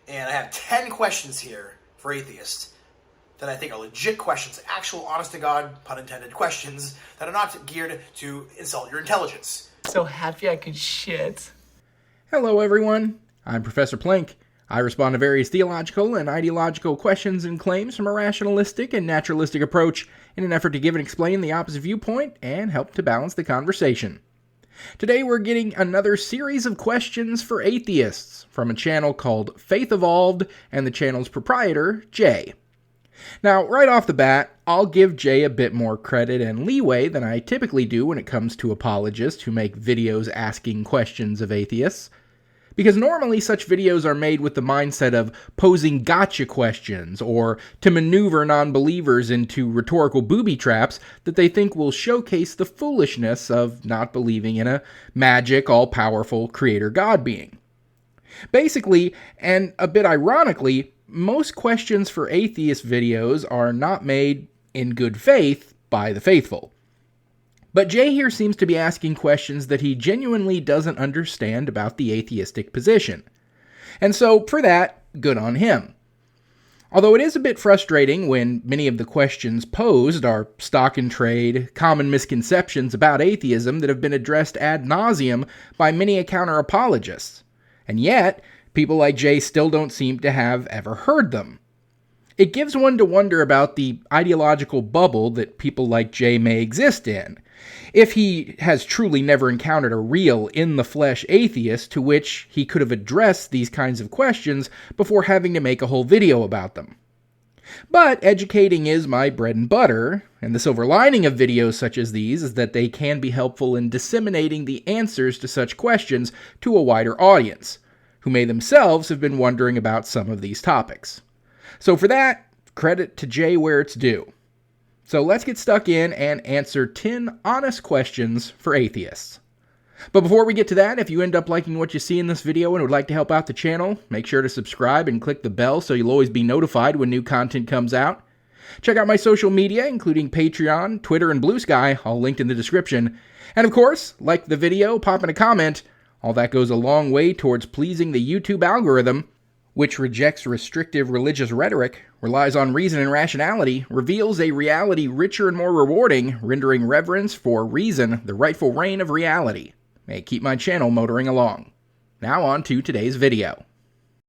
And I have 10 questions here for atheists that I think are legit questions, actual honest-to-God, pun intended, questions that are not geared to insult your intelligence. So happy I could shit. Hello everyone, I'm Professor Plank. I respond to various theological and ideological questions and claims from a rationalistic and naturalistic approach in an effort to give and explain the opposite viewpoint and help to balance the conversation. Today we're getting another series of questions for atheists from a channel called Faith Evolved and the channel's proprietor, Jay. Now, right off the bat, I'll give Jay a bit more credit and leeway than I typically do when it comes to apologists who make videos asking questions of atheists. Because normally such videos are made with the mindset of posing gotcha questions or to maneuver non-believers into rhetorical booby traps that they think will showcase the foolishness of not believing in a magic, all-powerful creator God being. Basically, and a bit ironically, most questions for atheist videos are not made in good faith by the faithful. But Jay here seems to be asking questions that he genuinely doesn't understand about the atheistic position. And so, for that, good on him. Although it is a bit frustrating when many of the questions posed are stock in trade, common misconceptions about atheism that have been addressed ad nauseum by many counter-apologists. And yet, people like Jay still don't seem to have ever heard them. It gives one to wonder about the ideological bubble that people like Jay may exist in, if he has truly never encountered a real, in-the-flesh atheist to which he could have addressed these kinds of questions before having to make a whole video about them. But educating is my bread and butter, and the silver lining of videos such as these is that they can be helpful in disseminating the answers to such questions to a wider audience, who may themselves have been wondering about some of these topics. So for that, credit to Jay where it's due. So let's get stuck in and answer 10 honest questions for atheists. But before we get to that, if you end up liking what you see in this video and would like to help out the channel, make sure to subscribe and click the bell so you'll always be notified when new content comes out. Check out my social media, including Patreon, Twitter, and Blue Sky, all linked in the description. And of course, like the video, pop in a comment. All that goes a long way towards pleasing the YouTube algorithm, which rejects restrictive religious rhetoric, relies on reason and rationality, reveals a reality richer and more rewarding, rendering reverence for reason the rightful reign of reality. May it keep my channel motoring along. Now on to today's video.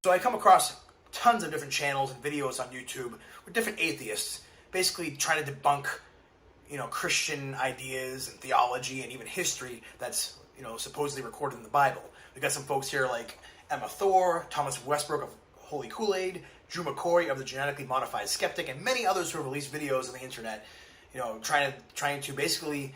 So I come across tons of different channels and videos on YouTube with different atheists basically trying to debunk, Christian ideas and theology and even history that's, supposedly recorded in the Bible. We got some folks here like Emma Thor, Thomas Westbrook of Holy Kool-Aid, Drew McCory of the Genetically Modified Skeptic, and many others who have released videos on the internet, trying to basically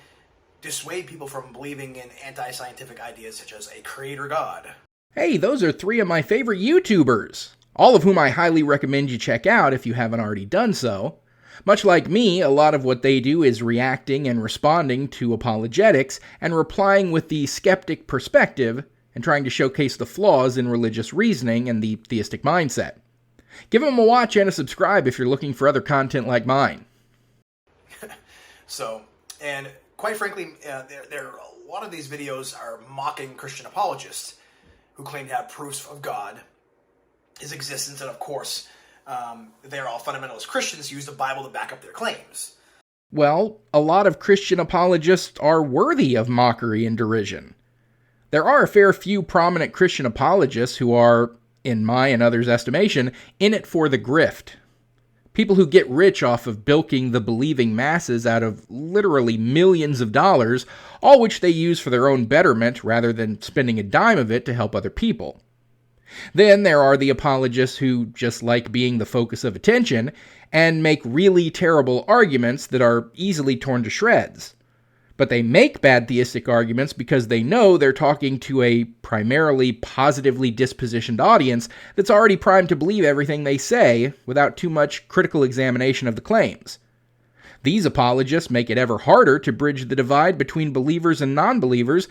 dissuade people from believing in anti-scientific ideas such as a creator God. Hey, those are 3 of my favorite YouTubers, all of whom I highly recommend you check out if you haven't already done so. Much like me, a lot of what they do is reacting and responding to apologetics and replying with the skeptic perspective and trying to showcase the flaws in religious reasoning and the theistic mindset. Give them a watch and a subscribe if you're looking for other content like mine. And quite frankly, a lot of these videos are mocking Christian apologists who claim to have proofs of God, his existence, and of course, they're all fundamentalist Christians who use the Bible to back up their claims. Well, a lot of Christian apologists are worthy of mockery and derision. There are a fair few prominent Christian apologists who are, in my and others' estimation, in it for the grift. People who get rich off of bilking the believing masses out of literally millions of dollars, all which they use for their own betterment rather than spending a dime of it to help other people. Then there are the apologists who just like being the focus of attention and make really terrible arguments that are easily torn to shreds. But they make bad theistic arguments because they know they're talking to a primarily positively dispositioned audience that's already primed to believe everything they say without too much critical examination of the claims. These apologists make it ever harder to bridge the divide between believers and non-believers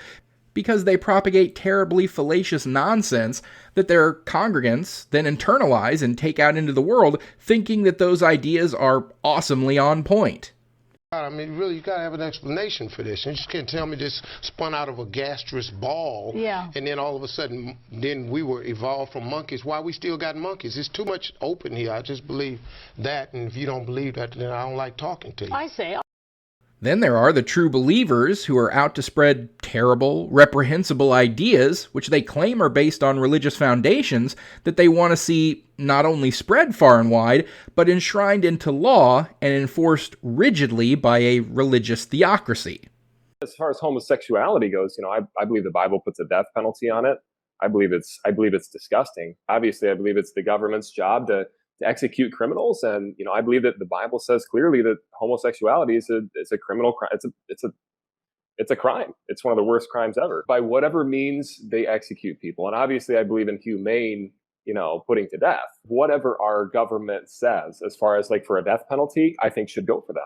because they propagate terribly fallacious nonsense that their congregants then internalize and take out into the world thinking that those ideas are awesomely on point. I mean, really, you got to have an explanation for this. You just can't tell me this spun out of a gastrous ball, and then all of a sudden, then we were evolved from monkeys. Why we still got monkeys? It's too much open here. I just believe that, and if you don't believe that, then I don't like talking to you. I say. Then there are the true believers who are out to spread terrible, reprehensible ideas, which they claim are based on religious foundations that they want to see not only spread far and wide, but enshrined into law and enforced rigidly by a religious theocracy. As far as homosexuality goes, I believe the Bible puts a death penalty on it. I believe it's disgusting. Obviously, I believe it's the government's job to execute criminals, and I believe that the Bible says clearly that homosexuality is a criminal crime. It's a crime. It's one of the worst crimes ever. By whatever means they execute people, and obviously I believe in humane, putting to death. Whatever our government says, as far as for a death penalty, I think should go for them.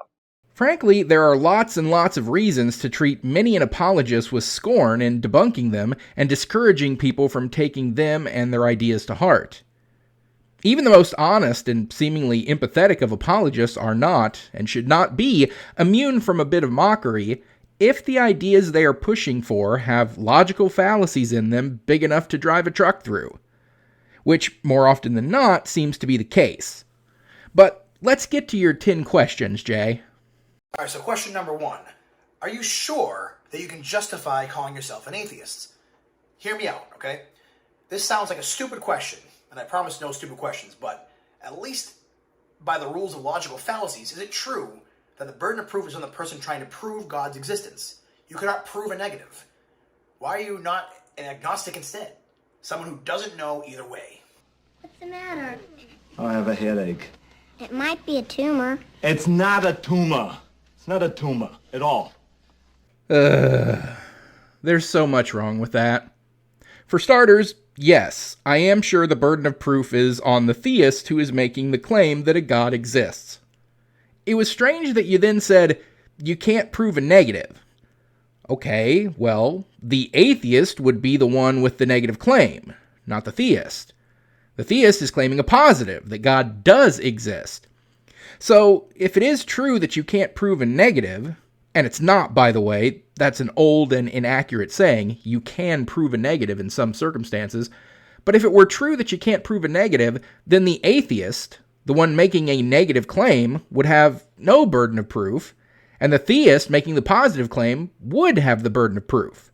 Frankly, there are lots and lots of reasons to treat many an apologist with scorn in debunking them and discouraging people from taking them and their ideas to heart. Even the most honest and seemingly empathetic of apologists are not, and should not be, immune from a bit of mockery if the ideas they are pushing for have logical fallacies in them big enough to drive a truck through. Which, more often than not, seems to be the case. But let's get to your 10 questions, Jay. Alright, so question number 1. Are you sure that you can justify calling yourself an atheist? Hear me out, okay? This sounds like a stupid question, and I promise no stupid questions, but at least by the rules of logical fallacies, is it true that the burden of proof is on the person trying to prove God's existence? You cannot prove a negative. Why are you not an agnostic instead? Someone who doesn't know either way. What's the matter? I have a headache. It might be a tumor. It's not a tumor. It's not a tumor at all. There's so much wrong with that. For starters, yes, I am sure the burden of proof is on the theist who is making the claim that a God exists. It was strange that you then said, you can't prove a negative. Okay, well, the atheist would be the one with the negative claim, not the theist. The theist is claiming a positive, that God does exist. So, if it is true that you can't prove a negative, and it's not, by the way, that's an old and inaccurate saying, you can prove a negative in some circumstances, but if it were true that you can't prove a negative, then the atheist, the one making a negative claim, would have no burden of proof, and the theist making the positive claim would have the burden of proof.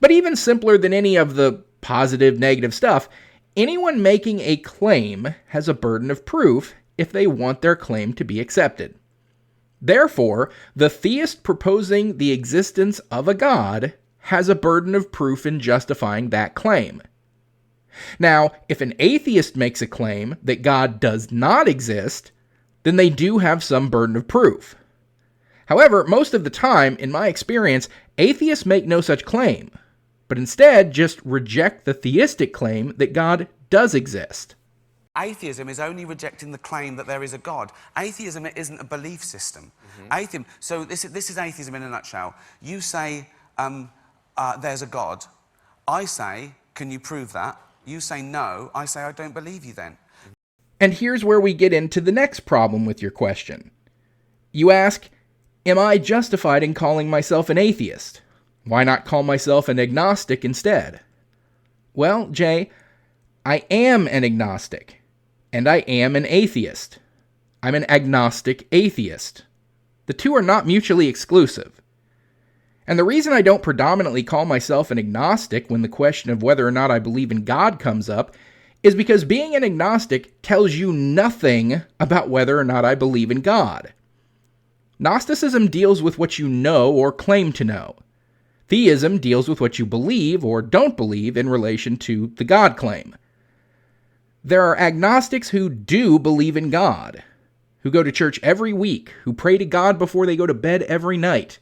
But even simpler than any of the positive, negative stuff, anyone making a claim has a burden of proof if they want their claim to be accepted. Therefore, the theist proposing the existence of a God has a burden of proof in justifying that claim. Now, if an atheist makes a claim that God does not exist, then they do have some burden of proof. However, most of the time, in my experience, atheists make no such claim, but instead just reject the theistic claim that God does exist. Atheism is only rejecting the claim that there is a God. Atheism isn't a belief system. Atheism. So this is atheism in a nutshell. You say there's a God. I say, can you prove that? You say no. I say I don't believe you then. And here's where we get into the next problem with your question. You ask, am I justified in calling myself an atheist? Why not call myself an agnostic instead? Well, Jay, I am an agnostic, and I am an atheist. I'm an agnostic atheist. The two are not mutually exclusive. And the reason I don't predominantly call myself an agnostic when the question of whether or not I believe in God comes up is because being an agnostic tells you nothing about whether or not I believe in God. Gnosticism deals with what you know or claim to know. Theism deals with what you believe or don't believe in relation to the God claim. There are agnostics who do believe in God, who go to church every week, who pray to God before they go to bed every night,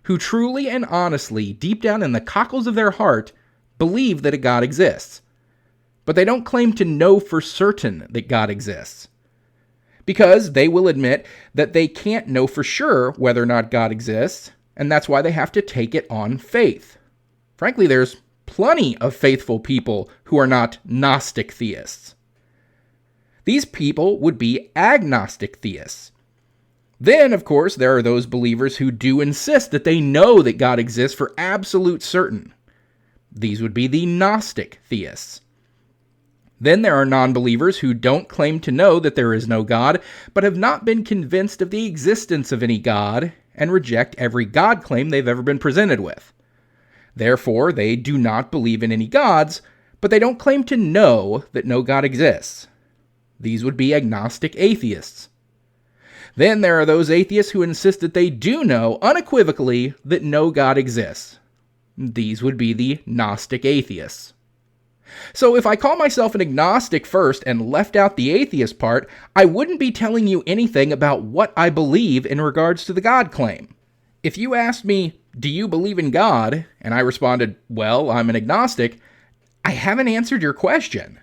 who truly and honestly, deep down in the cockles of their heart, believe that a God exists. But they don't claim to know for certain that God exists, because they will admit that they can't know for sure whether or not God exists, and that's why they have to take it on faith. Frankly, there's plenty of faithful people who are not Gnostic theists. These people would be agnostic theists. Then, of course, there are those believers who do insist that they know that God exists for absolute certain. These would be the Gnostic theists. Then there are non-believers who don't claim to know that there is no God, but have not been convinced of the existence of any God, and reject every God claim they've ever been presented with. Therefore, they do not believe in any gods, but they don't claim to know that no God exists. These would be agnostic atheists. Then there are those atheists who insist that they do know unequivocally that no God exists. These would be the Gnostic atheists. So if I call myself an agnostic first and left out the atheist part, I wouldn't be telling you anything about what I believe in regards to the God claim. If you asked me, do you believe in God? And I responded, well, I'm an agnostic, I haven't answered your question.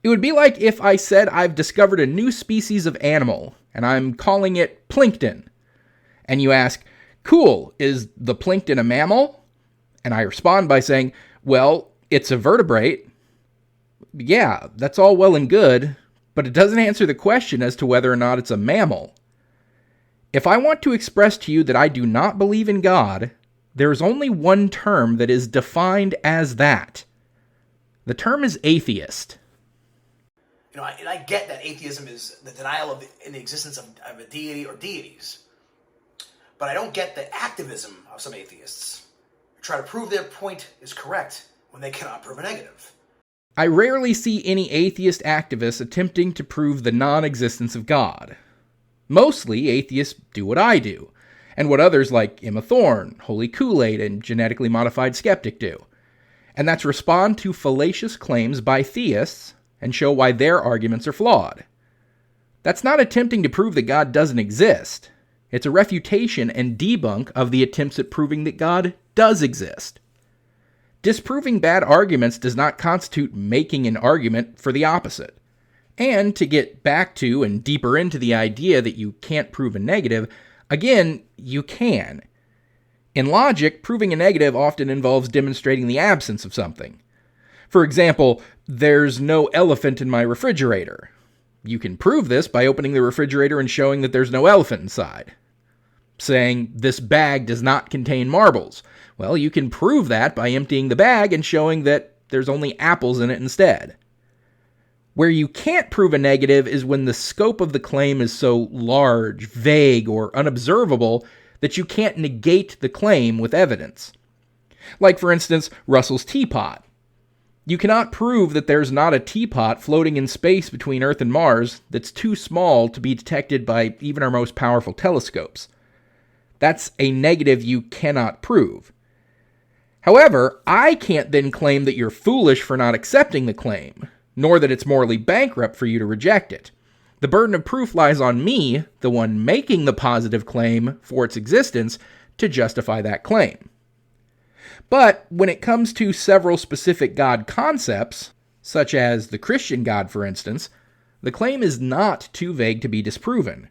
It would be like if I said I've discovered a new species of animal, and I'm calling it plankton. And you ask, cool, is the plankton a mammal? And I respond by saying, well, it's a vertebrate. Yeah, that's all well and good, but it doesn't answer the question as to whether or not it's a mammal. If I want to express to you that I do not believe in God, there is only one term that is defined as that. The term is atheist. And I get that atheism is the denial of the existence of a deity or deities. But I don't get the activism of some atheists who try to prove their point is correct when they cannot prove a negative. I rarely see any atheist activists attempting to prove the non-existence of God. Mostly, atheists do what I do, and what others like Emma Thorne, Holy Kool-Aid, and Genetically Modified Skeptic do. And that's respond to fallacious claims by theists and show why their arguments are flawed. That's not attempting to prove that God doesn't exist. It's a refutation and debunk of the attempts at proving that God does exist. Disproving bad arguments does not constitute making an argument for the opposite. And to get back to and deeper into the idea that you can't prove a negative, again, you can. In logic, proving a negative often involves demonstrating the absence of something. For example, there's no elephant in my refrigerator. You can prove this by opening the refrigerator and showing that there's no elephant inside. Saying, this bag does not contain marbles. Well, you can prove that by emptying the bag and showing that there's only apples in it instead. Where you can't prove a negative is when the scope of the claim is so large, vague, or unobservable that you can't negate the claim with evidence. Like, for instance, Russell's teapot. You cannot prove that there's not a teapot floating in space between Earth and Mars that's too small to be detected by even our most powerful telescopes. That's a negative you cannot prove. However, I can't then claim that you're foolish for not accepting the claim, nor that it's morally bankrupt for you to reject it. The burden of proof lies on me, the one making the positive claim for its existence, to justify that claim. But when it comes to several specific God concepts, such as the Christian God, for instance, the claim is not too vague to be disproven.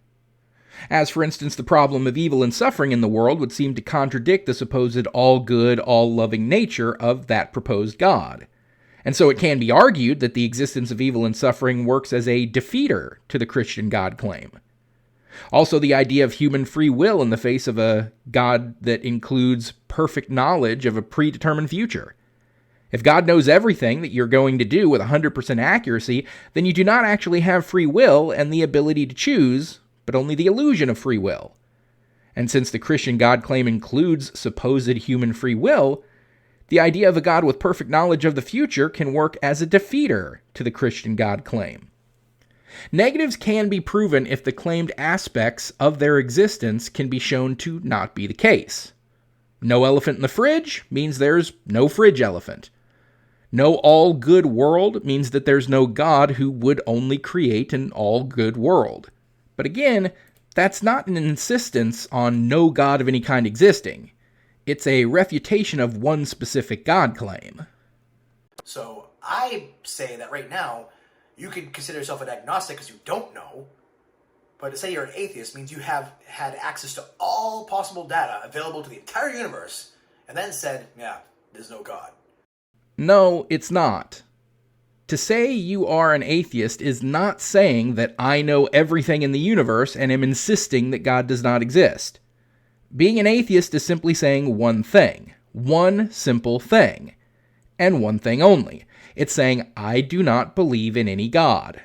As, for instance, the problem of evil and suffering in the world would seem to contradict the supposed all-good, all-loving nature of that proposed God. And so it can be argued that the existence of evil and suffering works as a defeater to the Christian God claim. Also, the idea of human free will in the face of a God that includes perfect knowledge of a predetermined future. If God knows everything that you're going to do with 100% accuracy, then you do not actually have free will and the ability to choose, but only the illusion of free will. And since the Christian God claim includes supposed human free will, the idea of a God with perfect knowledge of the future can work as a defeater to the Christian God claim. Negatives can be proven if the claimed aspects of their existence can be shown to not be the case. No elephant in the fridge means there's no fridge elephant. No all-good world means that there's no God who would only create an all-good world. But again, that's not an insistence on no God of any kind existing. It's a refutation of one specific God claim. So I say that right now, you can consider yourself an agnostic because you don't know, but to say you're an atheist means you have had access to all possible data available to the entire universe, and then said, yeah, there's no God. No, it's not. To say you are an atheist is not saying that I know everything in the universe and am insisting that God does not exist. Being an atheist is simply saying one thing, one simple thing, and one thing only. It's saying, I do not believe in any God.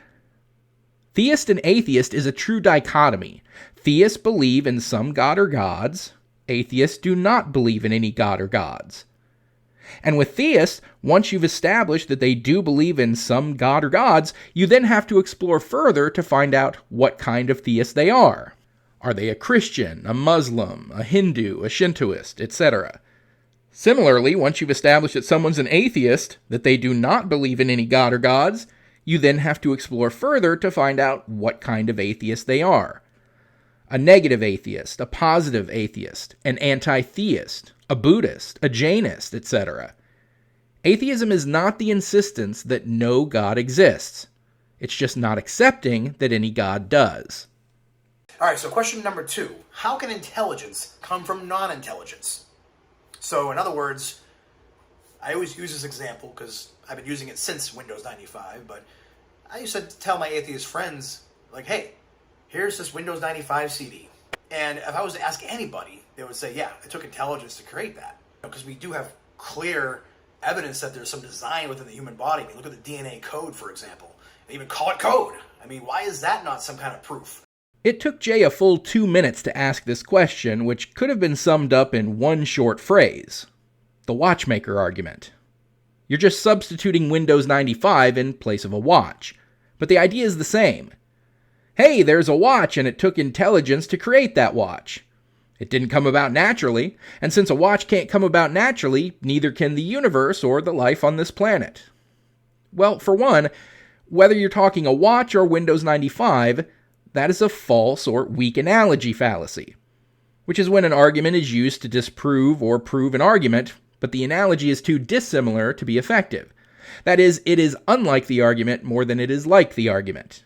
Theist and atheist is a true dichotomy. Theists believe in some god or gods. Atheists do not believe in any god or gods. And with theists, once you've established that they do believe in some god or gods, you then have to explore further to find out what kind of theist they are. Are they a Christian, a Muslim, a Hindu, a Shintoist, etc.? Similarly, once you've established that someone's an atheist, that they do not believe in any god or gods, you then have to explore further to find out what kind of atheist they are. A negative atheist, a positive atheist, an anti-theist, a Buddhist, a Jainist, etc. Atheism is not the insistence that no God exists. It's just not accepting that any God does. All right, so question number 2. How can intelligence come from non-intelligence? So, in other words, I always use this example because I've been using it since Windows 95, but I used to tell my atheist friends, like, hey, here's this Windows 95 CD. And if I was to ask anybody, they would say, yeah, it took intelligence to create that. Because we do have clear evidence that there's some design within the human body. I mean, look at the DNA code, for example. They even call it code. I mean, why is that not some kind of proof? It took Jay a full 2 minutes to ask this question, which could have been summed up in one short phrase. The watchmaker argument. You're just substituting Windows 95 in place of a watch. But the idea is the same. Hey, there's a watch and it took intelligence to create that watch. It didn't come about naturally, and since a watch can't come about naturally, neither can the universe or the life on this planet. Well, for one, whether you're talking a watch or Windows 95, that is a false or weak analogy fallacy, which is when an argument is used to disprove or prove an argument, but the analogy is too dissimilar to be effective. That is, it is unlike the argument more than it is like the argument.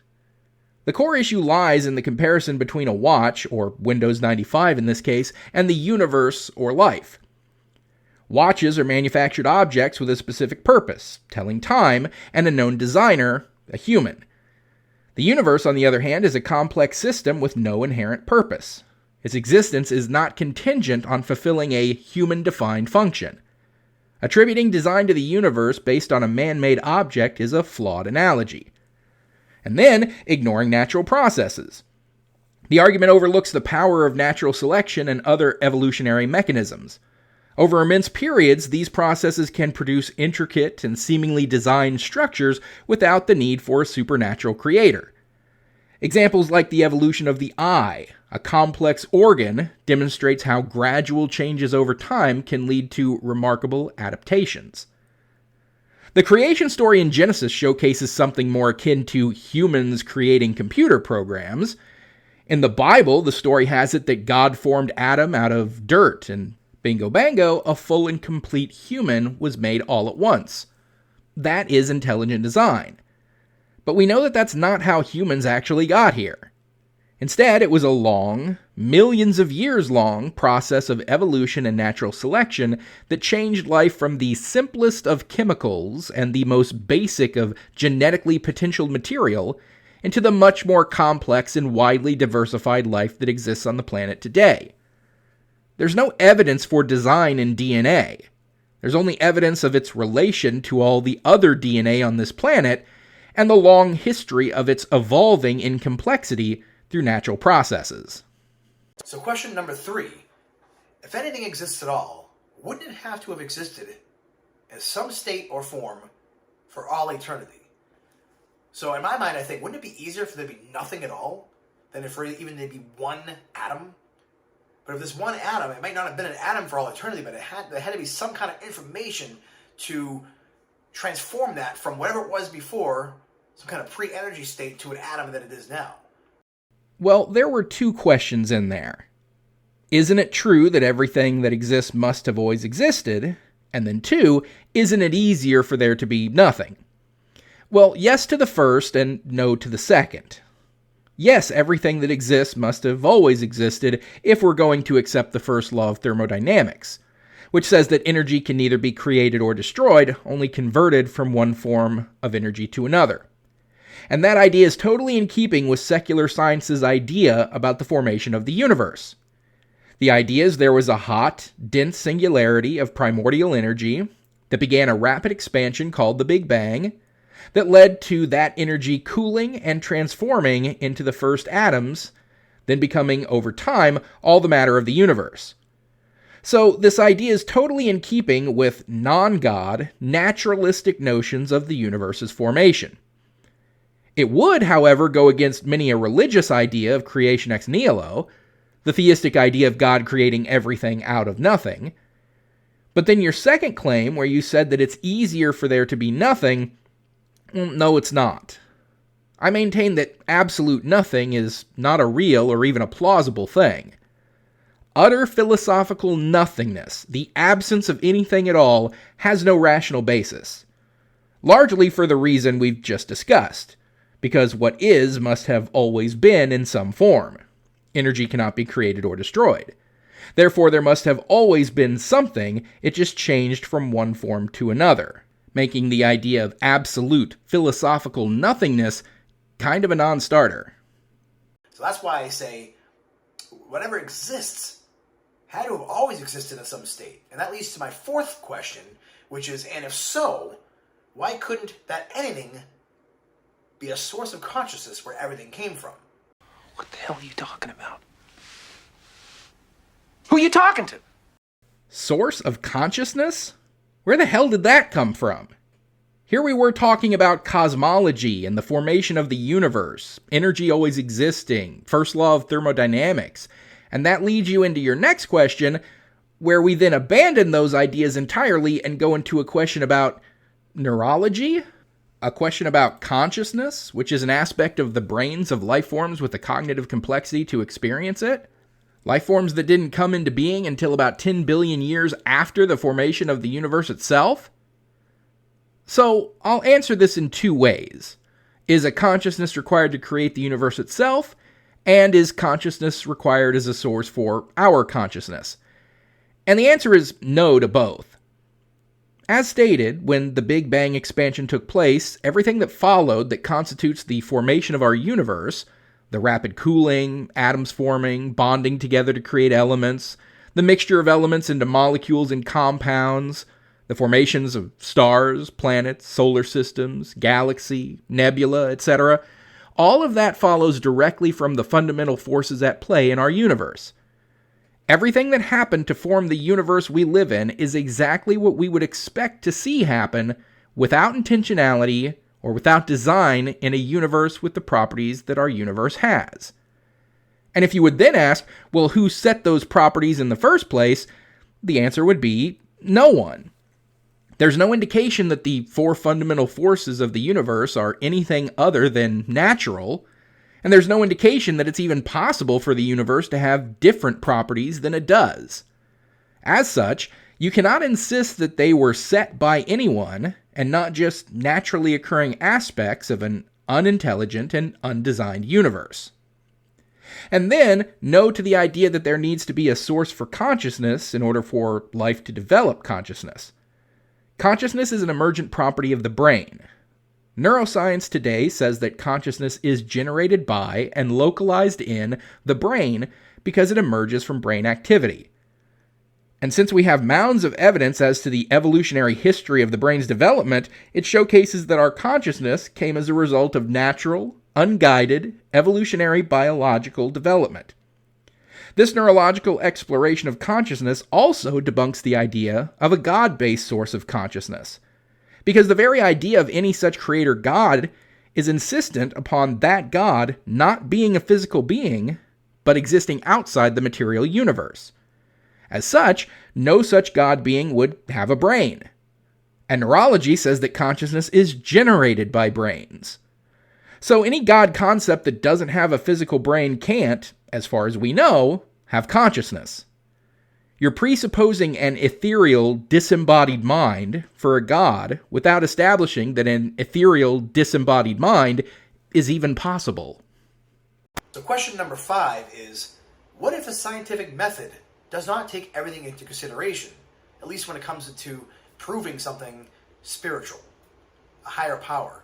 The core issue lies in the comparison between a watch, or Windows 95 in this case, and the universe or life. Watches are manufactured objects with a specific purpose, telling time, and a known designer, a human. The universe, on the other hand, is a complex system with no inherent purpose. Its existence is not contingent on fulfilling a human-defined function. Attributing design to the universe based on a man-made object is a flawed analogy. And then, ignoring natural processes. The argument overlooks the power of natural selection and other evolutionary mechanisms. Over immense periods, these processes can produce intricate and seemingly designed structures without the need for a supernatural creator. Examples like the evolution of the eye, a complex organ, demonstrates how gradual changes over time can lead to remarkable adaptations. The creation story in Genesis showcases something more akin to humans creating computer programs. In the Bible, the story has it that God formed Adam out of dirt, and bingo bango, a full and complete human was made all at once. That is intelligent design. But we know that that's not how humans actually got here. Instead, it was a long, millions of years long process of evolution and natural selection that changed life from the simplest of chemicals and the most basic of genetically potential material into the much more complex and widely diversified life that exists on the planet today. There's no evidence for design in DNA. There's only evidence of its relation to all the other DNA on this planet and the long history of its evolving in complexity through natural processes. So question number 3. If anything exists at all, wouldn't it have to have existed in some state or form for all eternity? So in my mind, I think, wouldn't it be easier for there to be nothing at all than if even there be one atom? But if this one atom, it might not have been an atom for all eternity, but there had to be some kind of information to transform that from whatever it was before, some kind of pre-energy state, to an atom that it is now. Well, there were 2 questions in there. Isn't it true that everything that exists must have always existed? And then 2, isn't it easier for there to be nothing? Well, yes to the first and no to the second. Yes, everything that exists must have always existed if we're going to accept the first law of thermodynamics. which says that energy can neither be created or destroyed, only converted from one form of energy to another. And that idea is totally in keeping with secular science's idea about the formation of the universe. The idea is there was a hot, dense singularity of primordial energy that began a rapid expansion called the Big Bang, that led to that energy cooling and transforming into the first atoms, then becoming, over time, all the matter of the universe. So this idea is totally in keeping with non-God, naturalistic notions of the universe's formation. It would, however, go against many a religious idea of creation ex nihilo, the theistic idea of God creating everything out of nothing. But then your second claim, where you said that it's easier for there to be nothing, no, it's not. I maintain that absolute nothing is not a real or even a plausible thing. Utter philosophical nothingness, the absence of anything at all, has no rational basis. Largely for the reason we've just discussed, because what is must have always been in some form. Energy cannot be created or destroyed. Therefore, there must have always been something, it just changed from one form to another, making the idea of absolute philosophical nothingness kind of a non-starter. So that's why I say whatever exists had to have always existed in some state. And that leads to my fourth question, which is, and if so, why couldn't that anything be a source of consciousness where everything came from? What the hell are you talking about? Who are you talking to? Source of consciousness? Where the hell did that come from? Here we were talking about cosmology and the formation of the universe, energy always existing, first law of thermodynamics, and that leads you into your next question, where we then abandon those ideas entirely and go into a question about neurology? A question about consciousness, which is an aspect of the brains of life forms with the cognitive complexity to experience it? Life forms that didn't come into being until about 10 billion years after the formation of the universe itself? So, I'll answer this in two ways. Is a consciousness required to create the universe itself? And is consciousness required as a source for our consciousness? And the answer is no to both. As stated, when the Big Bang expansion took place, everything that followed that constitutes the formation of our universe, the rapid cooling, atoms forming, bonding together to create elements, the mixture of elements into molecules and compounds, the formations of stars, planets, solar systems, galaxy, nebula, etc., all of that follows directly from the fundamental forces at play in our universe. Everything that happened to form the universe we live in is exactly what we would expect to see happen without intentionality or without design in a universe with the properties that our universe has. And if you would then ask, well, who set those properties in the first place? The answer would be no one. There's no indication that the four fundamental forces of the universe are anything other than natural, and there's no indication that it's even possible for the universe to have different properties than it does. As such, you cannot insist that they were set by anyone and not just naturally occurring aspects of an unintelligent and undesigned universe. And then, no to the idea that there needs to be a source for consciousness in order for life to develop consciousness. Consciousness is an emergent property of the brain. Neuroscience today says that consciousness is generated by and localized in the brain because it emerges from brain activity. And since we have mounds of evidence as to the evolutionary history of the brain's development, it showcases that our consciousness came as a result of natural, unguided, evolutionary biological development. This neurological exploration of consciousness also debunks the idea of a God-based source of consciousness, because the very idea of any such creator God is insistent upon that God not being a physical being, but existing outside the material universe. As such, no such God being would have a brain. And neurology says that consciousness is generated by brains. So any God concept that doesn't have a physical brain can't, as far as we know, have consciousness. You're presupposing an ethereal, disembodied mind for a God without establishing that an ethereal, disembodied mind is even possible. So question number 5 is, what if a scientific method does not take everything into consideration, at least when it comes to proving something spiritual, a higher power.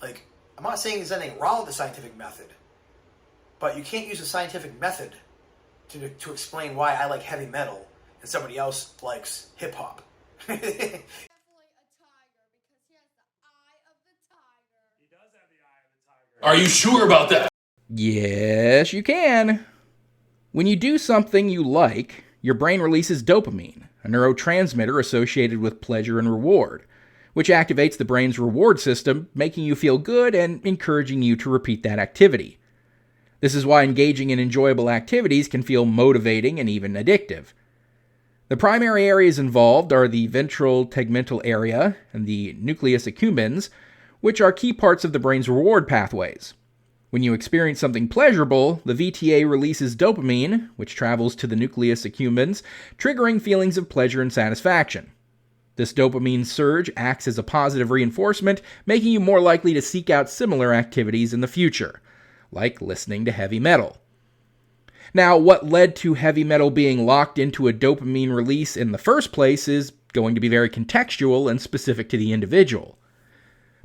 Like, I'm not saying there's anything wrong with the scientific method, but you can't use a scientific method to explain why I like heavy metal and somebody else likes hip-hop. Are you sure about that? Yes, you can. When you do something you like, your brain releases dopamine, a neurotransmitter associated with pleasure and reward, which activates the brain's reward system, making you feel good and encouraging you to repeat that activity. This is why engaging in enjoyable activities can feel motivating and even addictive. The primary areas involved are the ventral tegmental area and the nucleus accumbens, which are key parts of the brain's reward pathways. When you experience something pleasurable, the VTA releases dopamine, which travels to the nucleus accumbens, triggering feelings of pleasure and satisfaction. This dopamine surge acts as a positive reinforcement, making you more likely to seek out similar activities in the future, like listening to heavy metal. Now, what led to heavy metal being locked into a dopamine release in the first place is going to be very contextual and specific to the individual.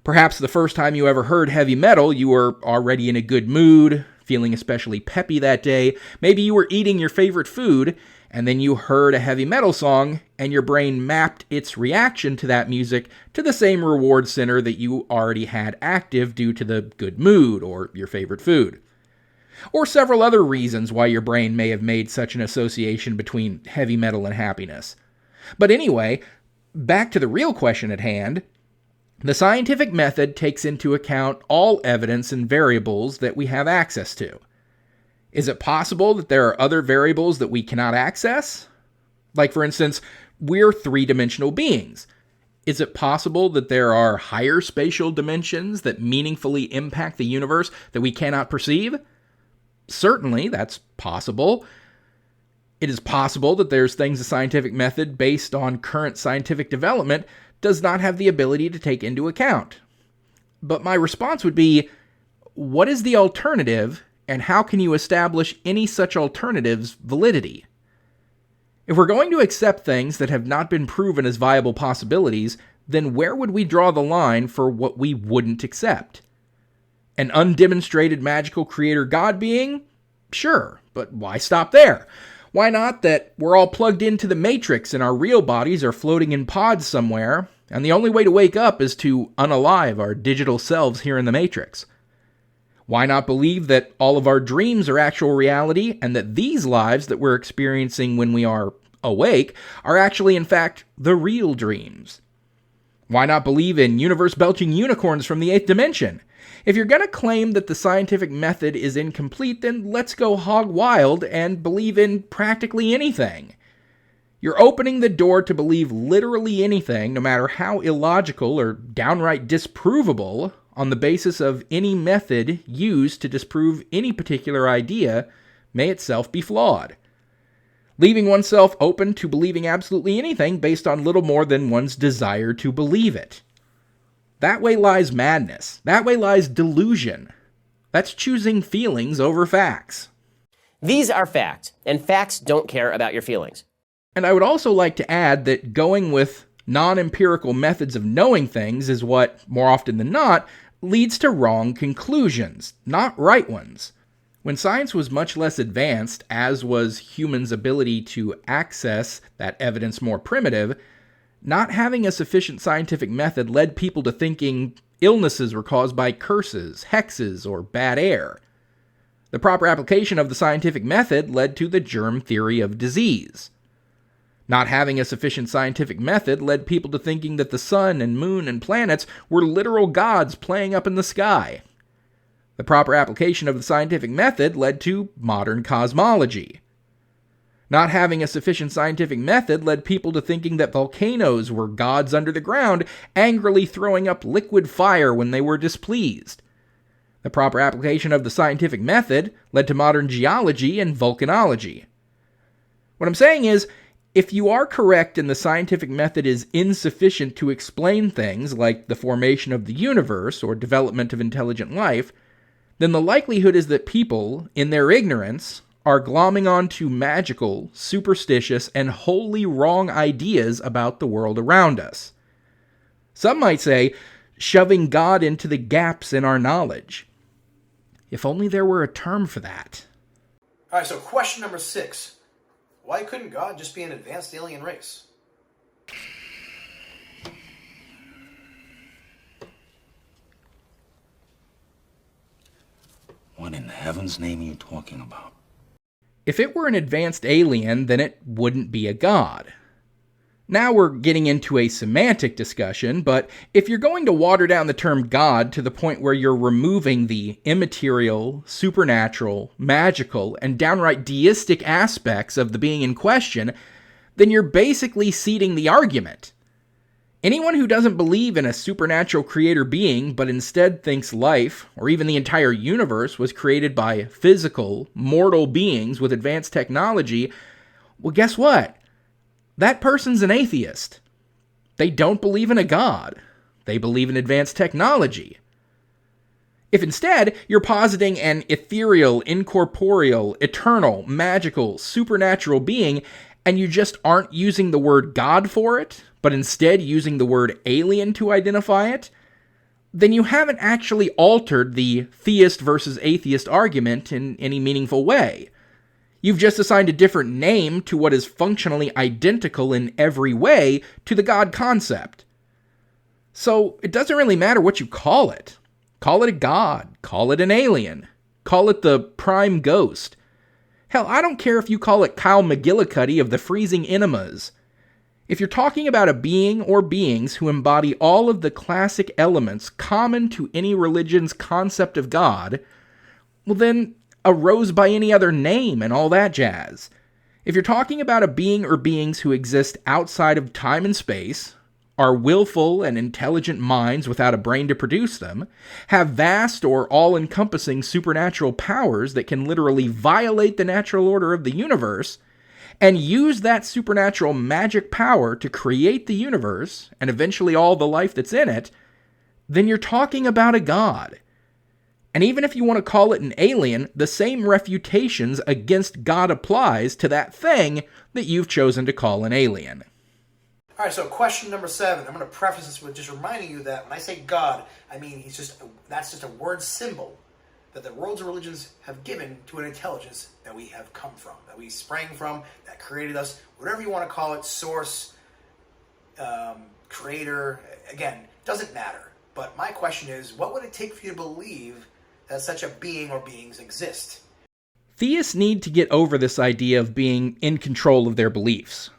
Perhaps the first time you ever heard heavy metal, you were already in a good mood, feeling especially peppy that day. Maybe you were eating your favorite food, and then you heard a heavy metal song, and your brain mapped its reaction to that music to the same reward center that you already had active due to the good mood or your favorite food. Or several other reasons why your brain may have made such an association between heavy metal and happiness. But anyway, back to the real question at hand. The scientific method takes into account all evidence and variables that we have access to. Is it possible that there are other variables that we cannot access? Like, for instance, we're three-dimensional beings. Is it possible that there are higher spatial dimensions that meaningfully impact the universe that we cannot perceive? Certainly, that's possible. It is possible that there's things the scientific method, based on current scientific development, does not have the ability to take into account. But my response would be, what is the alternative, and how can you establish any such alternative's validity? If we're going to accept things that have not been proven as viable possibilities, then where would we draw the line for what we wouldn't accept? An undemonstrated magical creator God being? Sure, but why stop there? Why not that we're all plugged into the Matrix and our real bodies are floating in pods somewhere, and the only way to wake up is to unalive our digital selves here in the Matrix? Why not believe that all of our dreams are actual reality, and that these lives that we're experiencing when we are awake are actually, in fact, the real dreams? Why not believe in universe-belching unicorns from the 8th dimension? If you're going to claim that the scientific method is incomplete, then let's go hog wild and believe in practically anything. You're opening the door to believe literally anything, no matter how illogical or downright disprovable, on the basis of any method used to disprove any particular idea may itself be flawed. Leaving oneself open to believing absolutely anything based on little more than one's desire to believe it. That way lies madness. That way lies delusion. That's choosing feelings over facts. These are facts, and facts don't care about your feelings. And I would also like to add that going with non-empirical methods of knowing things is what, more often than not, leads to wrong conclusions, not right ones. When science was much less advanced, as was humans' ability to access that evidence more primitive, not having a sufficient scientific method led people to thinking illnesses were caused by curses, hexes, or bad air. The proper application of the scientific method led to the germ theory of disease. Not having a sufficient scientific method led people to thinking that the sun and moon and planets were literal gods playing up in the sky. The proper application of the scientific method led to modern cosmology. Not having a sufficient scientific method led people to thinking that volcanoes were gods under the ground, angrily throwing up liquid fire when they were displeased. The proper application of the scientific method led to modern geology and volcanology. What I'm saying is, if you are correct and the scientific method is insufficient to explain things like the formation of the universe or development of intelligent life, then the likelihood is that people, in their ignorance, are glomming onto magical, superstitious, and wholly wrong ideas about the world around us. Some might say, shoving God into the gaps in our knowledge. If only there were a term for that. All right, so question number 6. Why couldn't God just be an advanced alien race? What in heaven's name are you talking about? If it were an advanced alien, then it wouldn't be a god. Now we're getting into a semantic discussion, but if you're going to water down the term God to the point where you're removing the immaterial, supernatural, magical, and downright deistic aspects of the being in question, then you're basically ceding the argument. Anyone who doesn't believe in a supernatural creator being, but instead thinks life, or even the entire universe, was created by physical, mortal beings with advanced technology, well, guess what? That person's an atheist. They don't believe in a god. They believe in advanced technology. If instead you're positing an ethereal, incorporeal, eternal, magical, supernatural being, and you just aren't using the word God for it, but instead using the word alien to identify it, then you haven't actually altered the theist versus atheist argument in any meaningful way. You've just assigned a different name to what is functionally identical in every way to the God concept. So it doesn't really matter what you call it. Call it a god, call it an alien, call it the prime ghost. Hell, I don't care if you call it Kyle McGillicuddy of the Freezing Enemas. If you're talking about a being or beings who embody all of the classic elements common to any religion's concept of God, well then, a rose by any other name and all that jazz. If you're talking about a being or beings who exist outside of time and space, are willful and intelligent minds without a brain to produce them, have vast or all-encompassing supernatural powers that can literally violate the natural order of the universe, and use that supernatural magic power to create the universe, and eventually all the life that's in it, then you're talking about a god. And even if you want to call it an alien, the same refutations against God applies to that thing that you've chosen to call an alien. All right, so question number 7. I'm going to preface this with just reminding you that when I say God, I mean that's just a word symbol that the worlds of religions have given to an intelligence that we have come from, that we sprang from, that created us, whatever you want to call it, source, creator, again, doesn't matter. But my question is, what would it take for you to believe that such a being or beings exist? Theists need to get over this idea of being in control of their beliefs.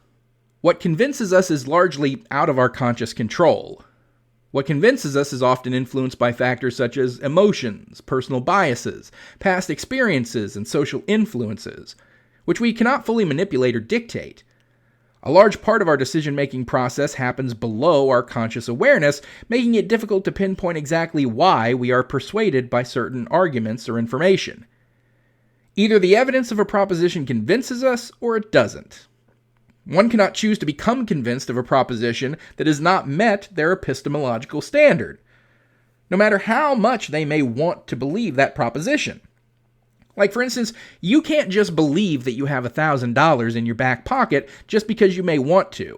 What convinces us is largely out of our conscious control. What convinces us is often influenced by factors such as emotions, personal biases, past experiences, and social influences, which we cannot fully manipulate or dictate. A large part of our decision-making process happens below our conscious awareness, making it difficult to pinpoint exactly why we are persuaded by certain arguments or information. Either the evidence of a proposition convinces us, or it doesn't. One cannot choose to become convinced of a proposition that has not met their epistemological standard, no matter how much they may want to believe that proposition. Like, for instance, you can't just believe that you have $1,000 in your back pocket just because you may want to.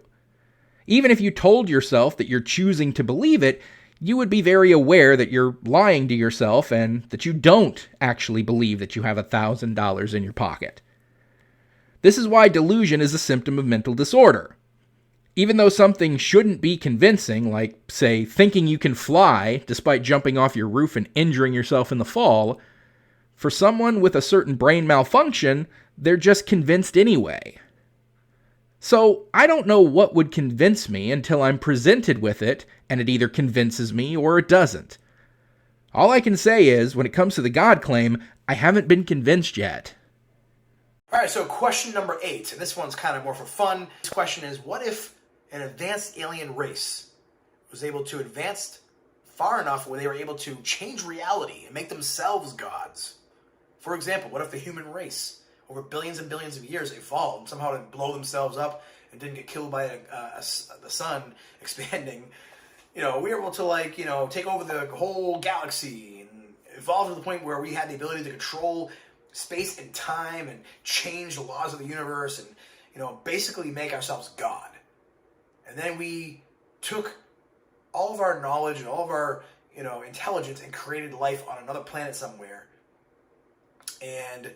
Even if you told yourself that you're choosing to believe it, you would be very aware that you're lying to yourself and that you don't actually believe that you have $1,000 in your pocket. This is why delusion is a symptom of mental disorder. Even though something shouldn't be convincing, like, say, thinking you can fly despite jumping off your roof and injuring yourself in the fall, for someone with a certain brain malfunction, they're just convinced anyway. So, I don't know what would convince me until I'm presented with it, and it either convinces me or it doesn't. All I can say is, when it comes to the God claim, I haven't been convinced yet. All right, so question number 8, and this one's kind of more for fun. This question is, what if an advanced alien race was able to advance far enough where they were able to change reality and make themselves gods? For example, what if the human race, over billions and billions of years, evolved somehow to blow themselves up and didn't get killed by the sun expanding? We were able to, take over the whole galaxy and evolve to the point where we had the ability to control space and time and change the laws of the universe and, basically make ourselves God. And then we took all of our knowledge and all of our, intelligence and created life on another planet somewhere. And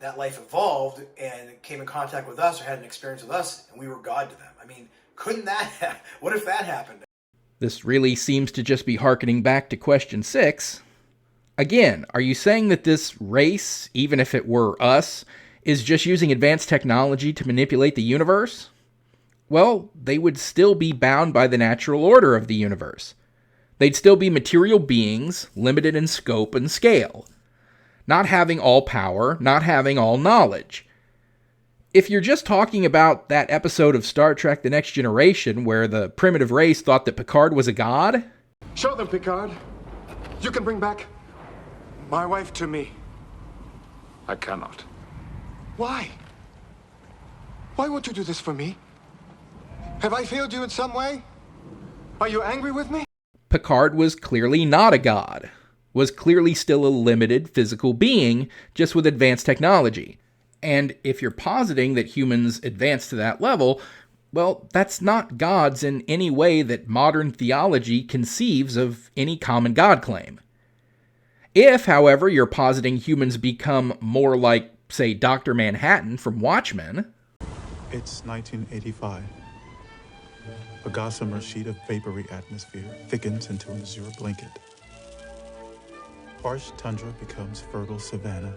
that life evolved and came in contact with us or had an experience with us, and we were God to them. I mean, what if that happened? This really seems to just be hearkening back to question 6. Again, are you saying that this race, even if it were us, is just using advanced technology to manipulate the universe? Well, they would still be bound by the natural order of the universe. They'd still be material beings, limited in scope and scale, not having all power, not having all knowledge. If you're just talking about that episode of Star Trek The Next Generation where the primitive race thought that Picard was a god... Show them, Picard. You can bring back my wife to me. I cannot. Why? Why won't you do this for me? Have I failed you in some way? Are you angry with me? Picard was clearly not a god, was clearly still a limited physical being, just with advanced technology. And if you're positing that humans advance to that level, well, that's not gods in any way that modern theology conceives of any common god claim. If, however, you're positing humans become more like, say, Dr. Manhattan from Watchmen... It's 1985. A gossamer sheet of vapory atmosphere thickens into an azure blanket. Harsh tundra becomes fertile savanna.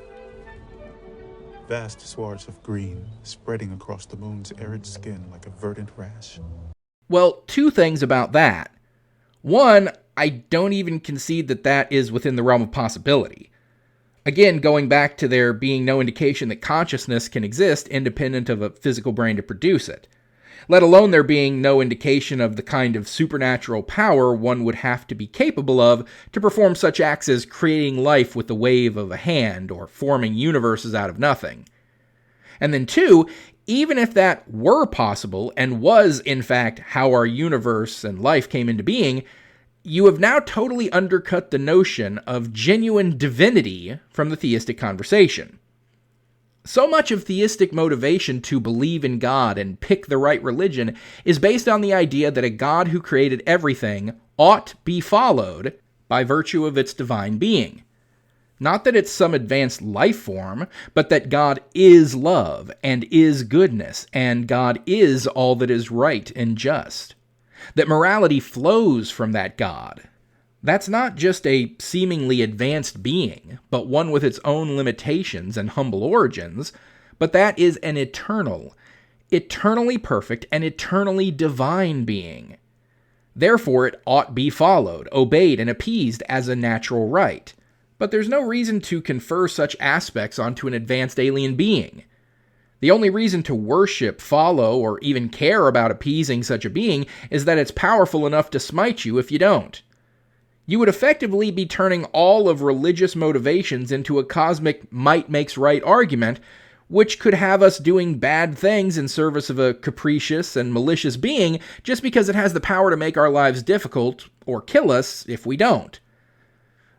Vast swaths of green spreading across the moon's arid skin like a verdant rash. Well, 2 things about that. One, I don't even concede that that is within the realm of possibility. Again, going back to there being no indication that consciousness can exist independent of a physical brain to produce it. Let alone there being no indication of the kind of supernatural power one would have to be capable of to perform such acts as creating life with the wave of a hand or forming universes out of nothing. And then 2, even if that were possible and was in fact how our universe and life came into being, you have now totally undercut the notion of genuine divinity from the theistic conversation. So much of theistic motivation to believe in God and pick the right religion is based on the idea that a God who created everything ought be followed by virtue of its divine being. Not that it's some advanced life form, but that God is love and is goodness, and God is all that is right and just. That morality flows from that God. That's not just a seemingly advanced being, but one with its own limitations and humble origins, but that is an eternal, eternally perfect, and eternally divine being. Therefore, it ought be followed, obeyed, and appeased as a natural right. But there's no reason to confer such aspects onto an advanced alien being. The only reason to worship, follow, or even care about appeasing such a being is that it's powerful enough to smite you if you don't. You would effectively be turning all of religious motivations into a cosmic might makes right argument, which could have us doing bad things in service of a capricious and malicious being just because it has the power to make our lives difficult or kill us if we don't.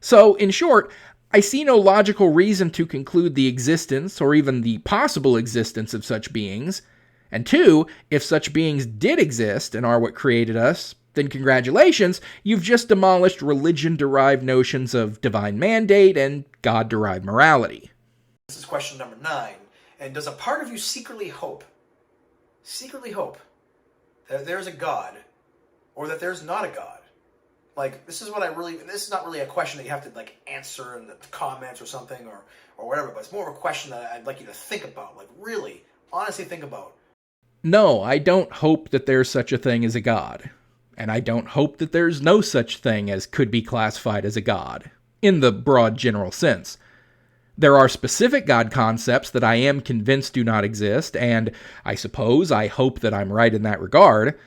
So, in short, I see no logical reason to conclude the existence or even the possible existence of such beings. And 2, if such beings did exist and are what created us, then congratulations, you've just demolished religion-derived notions of divine mandate and God-derived morality. This is question number 9. And does a part of you secretly hope that there's a God or that there's not a God? Like, this is not really a question that you have to, answer in the comments or something or whatever, but it's more of a question that I'd like you to think about. Really, honestly think about. No, I don't hope that there's such a thing as a God. And I don't hope that there's no such thing as could be classified as a God, in the broad general sense. There are specific God concepts that I am convinced do not exist, and I hope that I'm right in that regard,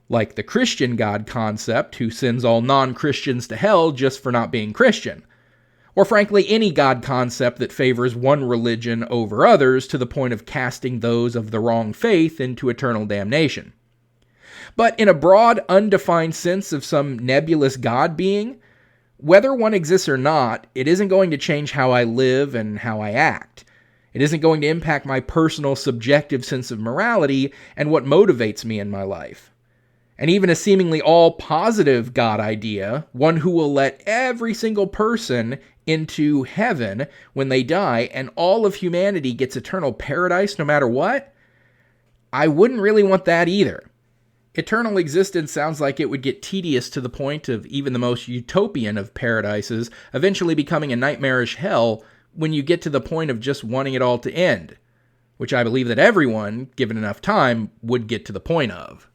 like the Christian God concept who sends all non-Christians to hell just for not being Christian, or frankly any God concept that favors one religion over others to the point of casting those of the wrong faith into eternal damnation. But in a broad, undefined sense of some nebulous God being, Whether one exists or not, it isn't going to change how I live and how I act. It isn't going to impact my personal subjective sense of morality and what motivates me in my life. And even a seemingly all-positive God idea, one who will let every single person into heaven when they die and all of humanity gets eternal paradise no matter what, I wouldn't really want that either. Eternal existence sounds like it would get tedious to the point of even the most utopian of paradises eventually becoming a nightmarish hell when you get to the point of just wanting it all to end, which I believe that everyone, given enough time, would get to the point of.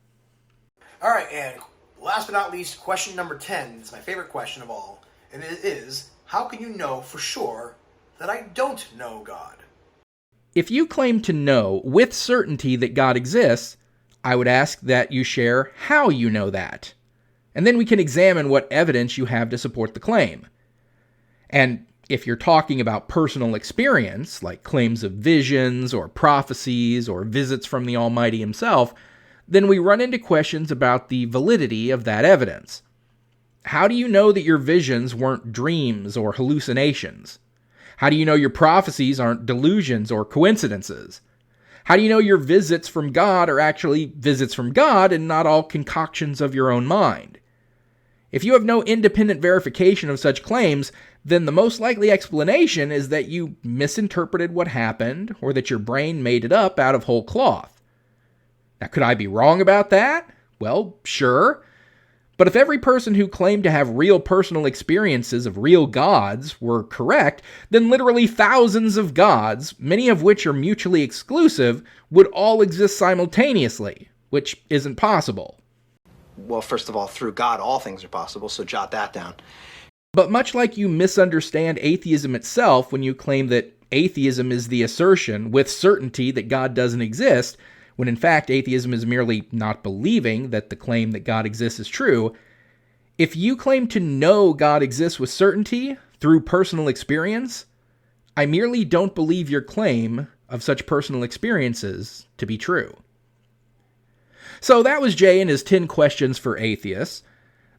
All right, and last but not least, question number 10 is my favorite question of all, and it is, how can you know for sure that I don't know God? If you claim to know with certainty that God exists, I would ask that you share how you know that. And then we can examine what evidence you have to support the claim. And if you're talking about personal experience, like claims of visions or prophecies or visits from the Almighty himself, then we run into questions about the validity of that evidence. How do you know that your visions weren't dreams or hallucinations? How do you know your prophecies aren't delusions or coincidences? How do you know your visits from God are actually visits from God and not all concoctions of your own mind? If you have no independent verification of such claims, then the most likely explanation is that you misinterpreted what happened or that your brain made it up out of whole cloth. Now, could I be wrong about that? Well, sure. But if every person who claimed to have real personal experiences of real gods were correct, then literally thousands of gods, many of which are mutually exclusive, would all exist simultaneously, which isn't possible. Well, first of all, through God, all things are possible, so jot that down. But much like you misunderstand atheism itself when you claim that atheism is the assertion with certainty that God doesn't exist, when in fact atheism is merely not believing that the claim that God exists is true, if you claim to know God exists with certainty through personal experience, I merely don't believe your claim of such personal experiences to be true. So that was Jay and his 10 questions for atheists.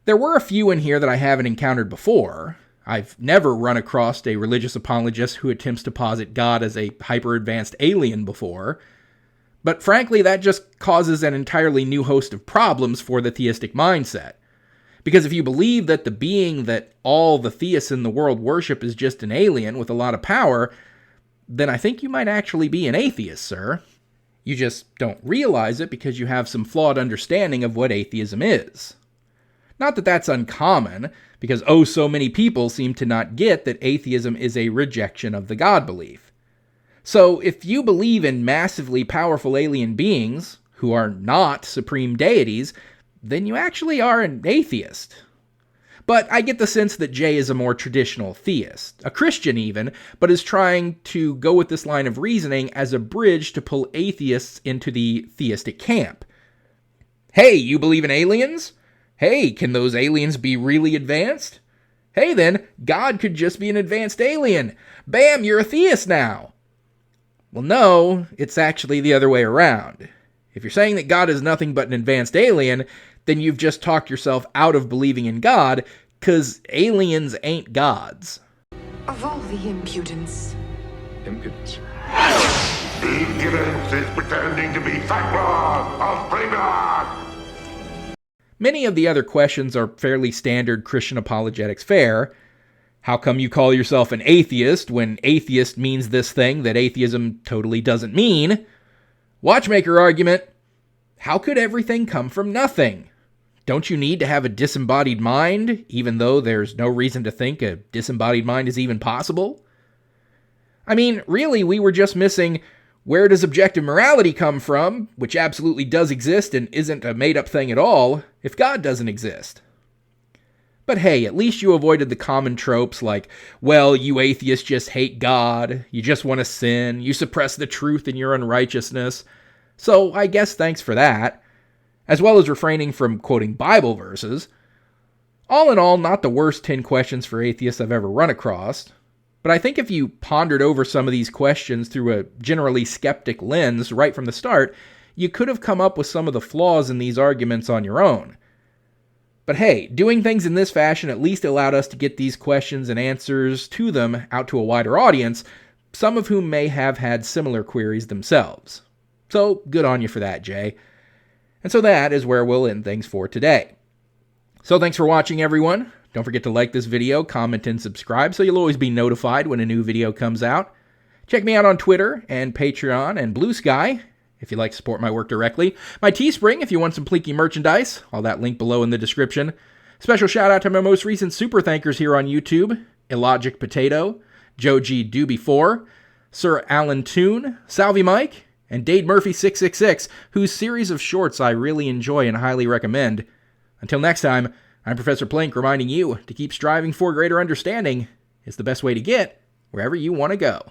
There were a few in here that I haven't encountered before. I've never run across a religious apologist who attempts to posit God as a hyper-advanced alien before. But frankly, that just causes an entirely new host of problems for the theistic mindset. Because if you believe that the being that all the theists in the world worship is just an alien with a lot of power, then I think you might actually be an atheist, sir. You just don't realize it because you have some flawed understanding of what atheism is. Not that that's uncommon, because so many people seem to not get that atheism is a rejection of the God belief. So, if you believe in massively powerful alien beings, who are not supreme deities, then you actually are an atheist. But I get the sense that Jay is a more traditional theist, a Christian even, but is trying to go with this line of reasoning as a bridge to pull atheists into the theistic camp. Hey, you believe in aliens? Hey, can those aliens be really advanced? Hey then, God could just be an advanced alien. Bam, you're a theist now. Well, no, it's actually the other way around. If you're saying that God is nothing but an advanced alien, then you've just talked yourself out of believing in God, because aliens ain't gods. Of all the impudence. Impudence. Impudence is pretending to be fat blood of free blood. Many of the other questions are fairly standard Christian apologetics fare. How come you call yourself an atheist when atheist means this thing that atheism totally doesn't mean? Watchmaker argument. How could everything come from nothing? Don't you need to have a disembodied mind, even though there's no reason to think a disembodied mind is even possible? I mean, really, we were just missing where does objective morality come from, which absolutely does exist and isn't a made-up thing at all, if God doesn't exist. But hey, at least you avoided the common tropes like, well, you atheists just hate God, you just want to sin, you suppress the truth in your unrighteousness. So I guess thanks for that. As well as refraining from quoting Bible verses. All in all, not the worst 10 questions for atheists I've ever run across. But I think if you pondered over some of these questions through a generally skeptic lens right from the start, you could have come up with some of the flaws in these arguments on your own. But hey, doing things in this fashion at least allowed us to get these questions and answers to them out to a wider audience, some of whom may have had similar queries themselves. So good on you for that, Jay. And so that is where we'll end things for today. So thanks for watching, everyone. Don't forget to like this video, comment, and subscribe so you'll always be notified when a new video comes out. Check me out on Twitter and Patreon and Blue Sky if you'd like to support my work directly. My Teespring if you want some Pleaky merchandise. All that linked below in the description. Special shout out to my most recent super thankers here on YouTube. Illogic Potato, Joe G. Doobie 4, Sir Alan Toon, Salvi Mike, and Dade Murphy 666, whose series of shorts I really enjoy and highly recommend. Until next time, I'm Professor Plank reminding you to keep striving for greater understanding is the best way to get wherever you want to go.